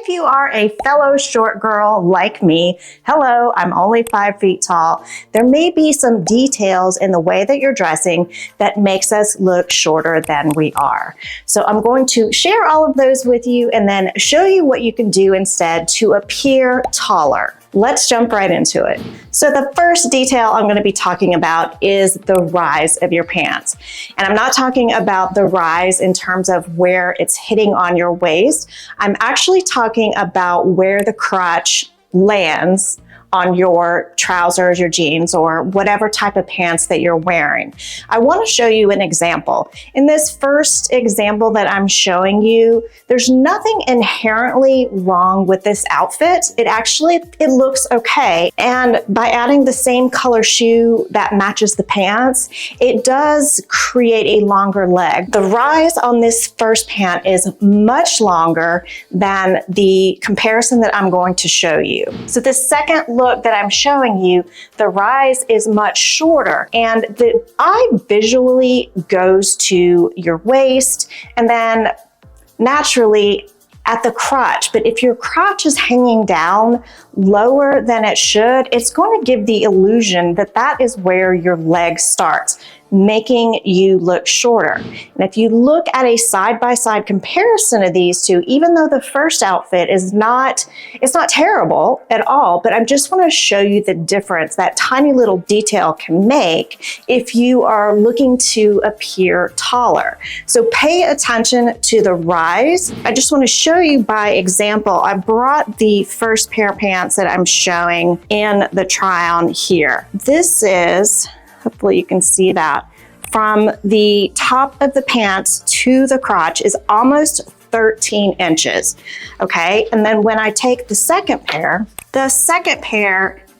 if you are a fellow short girl like me, hello, I'm only 5 feet tall, there may be some details in the way that you're dressing that makes us look shorter than we are. So I'm going to share all of those with you and then show you what you can do instead to appear taller. Let's jump right into it. So the first detail I'm going to be talking about is the rise of your pants. And I'm not talking about the rise in terms of where it's hitting on your waist. I'm actually talking about where the crotch lands on your trousers, your jeans, or whatever type of pants that you're wearing. I want to show you an example. In this first example that I'm showing you, there's nothing inherently wrong with this outfit. It looks okay. And by adding the same color shoe that matches the pants, it does create a longer leg. The rise on this first pant is much longer than the comparison that I'm going to show you. So the second look that I'm showing you, the rise is much shorter, and the eye visually goes to your waist and then naturally at the crotch. But if your crotch is hanging down lower than it should, it's going to give the illusion that that is where your leg starts, making you look shorter. And if you look at a side-by-side comparison of these two, even though the first outfit is it's not terrible at all, but I just want to show you the difference that tiny little detail can make if you are looking to appear taller. So pay attention to the rise. I just want to show you by example. I brought the first pair of pants that I'm showing in the try-on here. This is, hopefully you can see that, from the top of the pants to the crotch is almost 13 inches, okay? And then when I take the second pair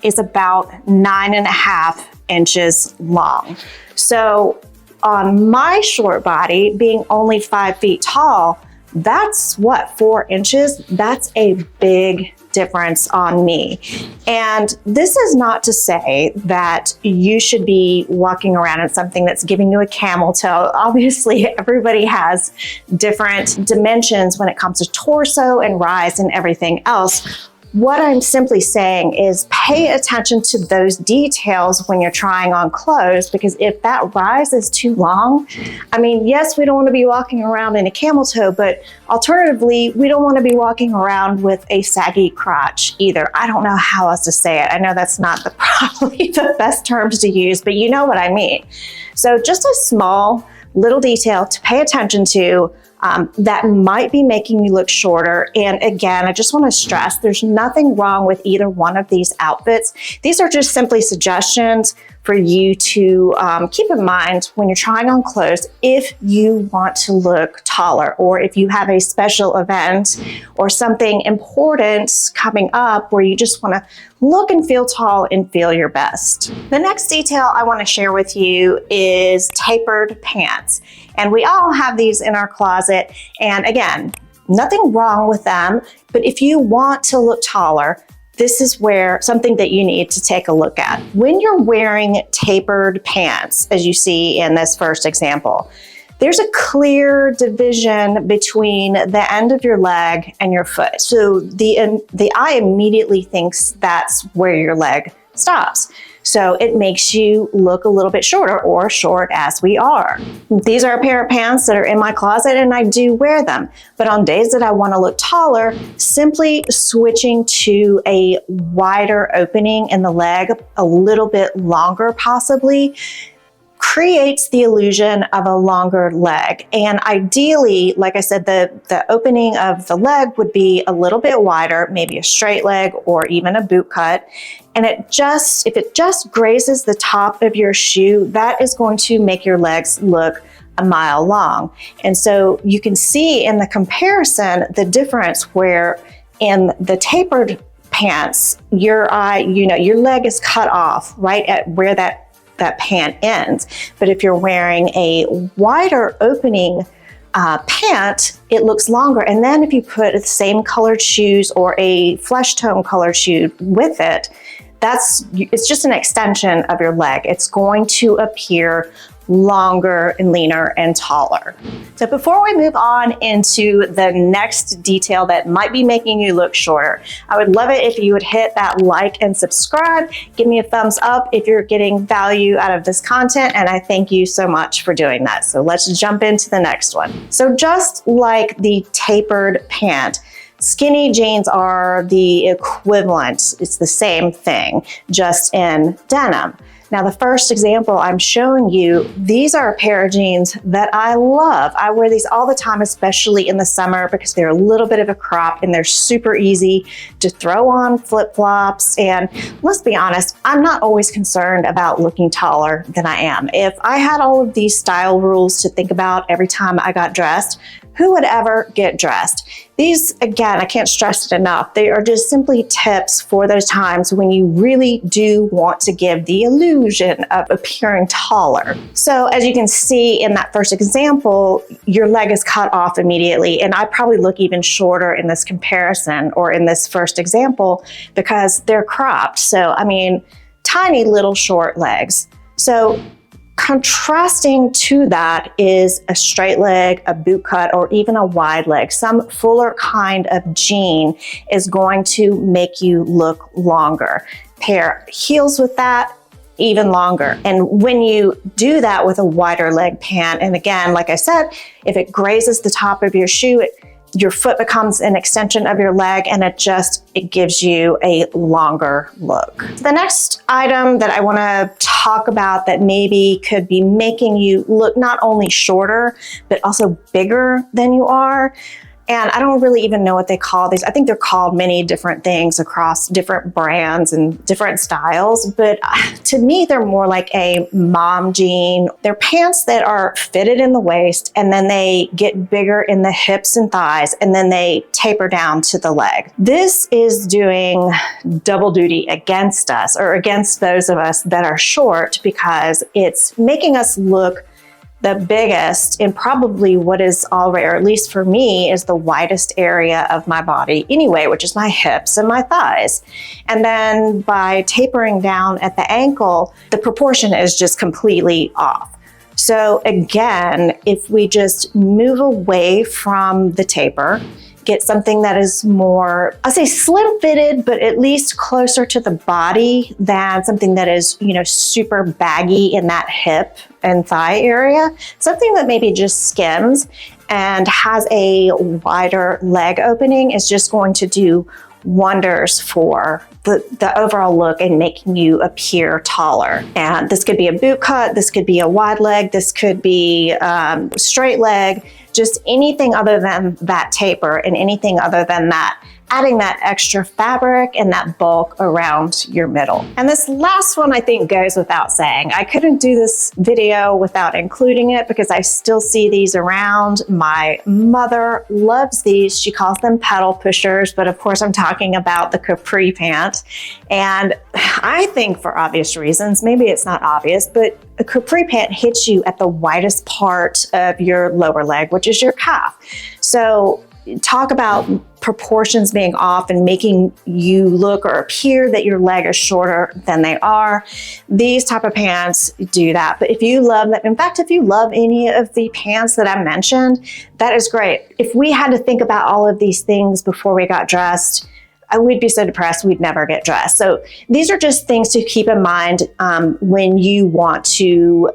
is about 9.5 inches long. So on my short body, being only 5 feet tall, that's what, 4 inches? That's a big difference on me. And this is not to say that you should be walking around in something that's giving you a camel toe. Obviously, everybody has different dimensions when it comes to torso and rise and everything else. What I'm simply saying is pay attention to those details when you're trying on clothes, because if that rise is too long, I mean, yes, we don't want to be walking around in a camel toe, but alternatively, we don't want to be walking around with a saggy crotch either. I don't know how else to say it. I know that's not probably the best terms to use, but you know what I mean. So just a small little detail to pay attention to that might be making you look shorter. And again, I just want to stress, there's nothing wrong with either one of these outfits. These are just simply suggestions for you to keep in mind when you're trying on clothes if you want to look taller, or if you have a special event or something important coming up where you just want to look and feel tall and feel your best. The next detail I want to share with you is tapered pants. And we all have these in our closet. And again, nothing wrong with them, but if you want to look taller, this is where something that you need to take a look at. When you're wearing tapered pants, as you see in this first example, there's a clear division between the end of your leg and your foot. So the eye immediately thinks that's where your leg stops. So it makes you look a little bit shorter, or short as we are. These are a pair of pants that are in my closet and I do wear them. But on days that I want to look taller, simply switching to a wider opening in the leg, a little bit longer possibly, creates the illusion of a longer leg. And ideally, like I said, the opening of the leg would be a little bit wider, maybe a straight leg or even a boot cut. And if it just grazes the top of your shoe, that is going to make your legs look a mile long. And so you can see in the comparison the difference where in the tapered pants, your leg is cut off right at where that pant ends. But if you're wearing a wider opening pant, it looks longer. And then if you put the same colored shoes or a flesh tone colored shoe with it, it's just an extension of your leg. It's going to appear longer and leaner and taller. So before we move on into the next detail that might be making you look shorter, I would love it if you would hit that like and subscribe. Give me a thumbs up if you're getting value out of this content, and I thank you so much for doing that. So let's jump into the next one. So just like the tapered pant, skinny jeans are the equivalent. It's the same thing, just in denim. Now, the first example I'm showing you, these are a pair of jeans that I love. I wear these all the time, especially in the summer, because they're a little bit of a crop and they're super easy to throw on flip-flops. And let's be honest, I'm not always concerned about looking taller than I am. If I had all of these style rules to think about every time I got dressed, who would ever get dressed? These, again, I can't stress it enough. They are just simply tips for those times when you really do want to give the illusion of appearing taller. So as you can see in that first example, your leg is cut off immediately. And I probably look even shorter in this comparison or in this first example because they're cropped. So, I mean, tiny little short legs. So contrasting to that is a straight leg, a boot cut, or even a wide leg. Some fuller kind of jean is going to make you look longer. Pair heels with that, even longer. And when you do that with a wider leg pant, and again, like I said, if it grazes the top of your shoe, your foot becomes an extension of your leg, and it gives you a longer look. The next item that I want to talk about that maybe could be making you look not only shorter, but also bigger than you are. And I don't really even know what they call these. I think they're called many different things across different brands and different styles. But to me, they're more like a mom jean. They're pants that are fitted in the waist, and then they get bigger in the hips and thighs, and then they taper down to the leg. This is doing double duty against us, or against those of us that are short, because it's making us look the biggest in probably what is already, or at least for me, is the widest area of my body anyway, which is my hips and my thighs. And then by tapering down at the ankle, the proportion is just completely off. So again, if we just move away from the taper, get something that is more, I'll say slim fitted, but at least closer to the body than something that is, super baggy in that hip and thigh area. Something that maybe just skims and has a wider leg opening is just going to do wonders for the overall look and making you appear taller. And this could be a boot cut, this could be a wide leg, this could be straight leg, just anything other than that taper and anything other than that, adding that extra fabric and that bulk around your middle. And this last one I think goes without saying. I couldn't do this video without including it because I still see these around. My mother loves these. She calls them pedal pushers, but of course I'm talking about the capri pant. And I think for obvious reasons, maybe it's not obvious, but a capri pant hits you at the widest part of your lower leg, which is your calf. So talk about proportions being off and making you look or appear that your leg is shorter than they are. These type of pants do that. But if you love them, in fact, if you love any of the pants that I mentioned, that is great. If we had to think about all of these things before we got dressed, we'd be so depressed we'd never get dressed. So these are just things to keep in mind when you want to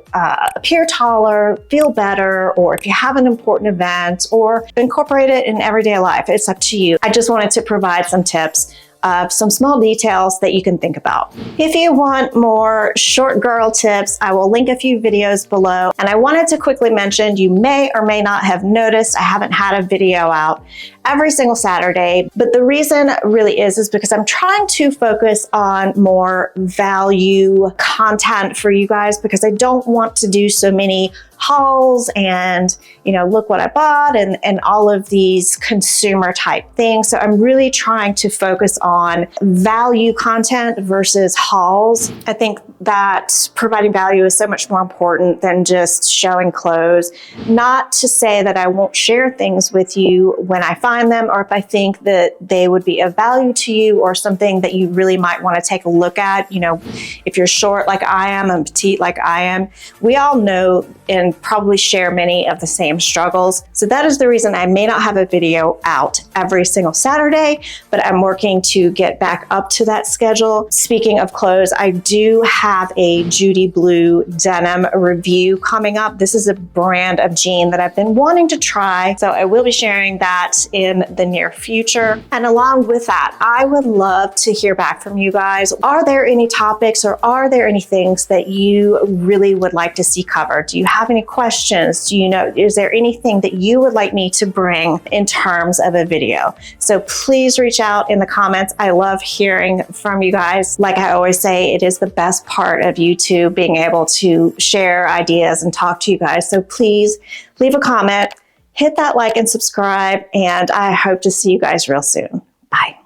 appear taller, feel better, or if you have an important event, or incorporate it in everyday life. It's up to you. I just wanted to provide some tips of some small details that you can think about. If you want more short girl tips, I will link a few videos below. And I wanted to quickly mention, you may or may not have noticed, I haven't had a video out every single Saturday. But the reason really is because I'm trying to focus on more value content for you guys, because I don't want to do so many hauls and, look what I bought and all of these consumer type things. So I'm really trying to focus on value content versus hauls. I think that providing value is so much more important than just showing clothes. Not to say that I won't share things with you when I find find them, or if I think that they would be of value to you or something that you really might want to take a look at. You know, if you're short like I am and petite like I am, we all know and probably share many of the same struggles. So that is the reason I may not have a video out every single Saturday, but I'm working to get back up to that schedule. Speaking of clothes, I do have a Judy Blue denim review coming up. This is a brand of jean that I've been wanting to try, so I will be sharing that in the near future. And along with that, I would love to hear back from you guys. Are there any topics or are there any things that you really would like to see covered? Do you have any questions? Do you know, is there anything that you would like me to bring in terms of a video? So please reach out in the comments. I love hearing from you guys. Like I always say, it is the best part of YouTube, being able to share ideas and talk to you guys. So please leave a comment, hit that like and subscribe, and I hope to see you guys real soon. Bye.